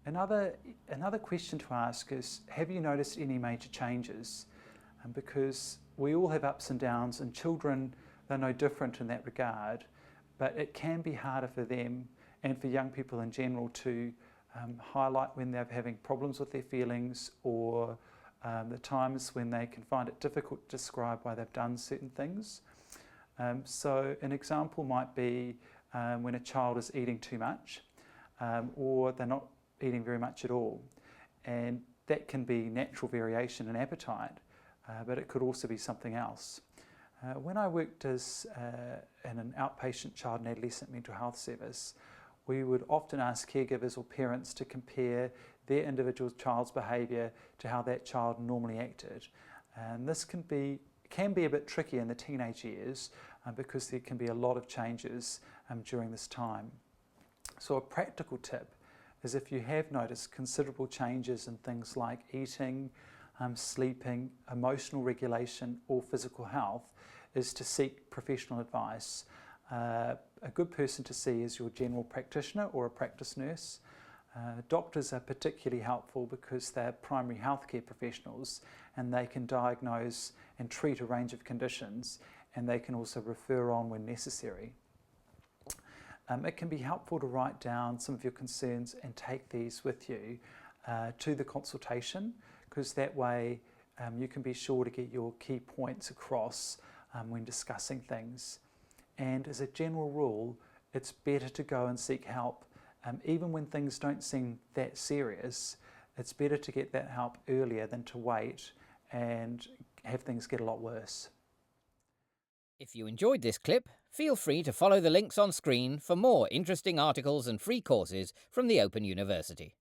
Another question to ask is, have you noticed any major changes? Because we all have ups and downs, and children, they're no different in that regard, but it can be harder for them and for young people in general to highlight when they're having problems with their feelings, or the times when they can find it difficult to describe why they've done certain things. So an example might be when a child is eating too much, or they're not eating very much at all, and that can be natural variation in appetite, but it could also be something else. When I worked as in an outpatient child and adolescent mental health service, we would often ask caregivers or parents to compare their individual child's behaviour to how that child normally acted. And this can be a bit tricky in the teenage years because there can be a lot of changes during this time. So a practical tip is, if you have noticed considerable changes in things like eating, sleeping, emotional regulation or physical health, is to seek professional advice. A good person to see is your general practitioner or a practice nurse. Doctors are particularly helpful because they're primary healthcare professionals, and they can diagnose and treat a range of conditions, and they can also refer on when necessary. It can be helpful to write down some of your concerns and take these with you to the consultation, because that way you can be sure to get your key points across when discussing things. And as a general rule, it's better to go and seek help even when things don't seem that serious. It's better to get that help earlier than to wait and have things get a lot worse. If you enjoyed this clip, feel free to follow the links on screen for more interesting articles and free courses from the Open University.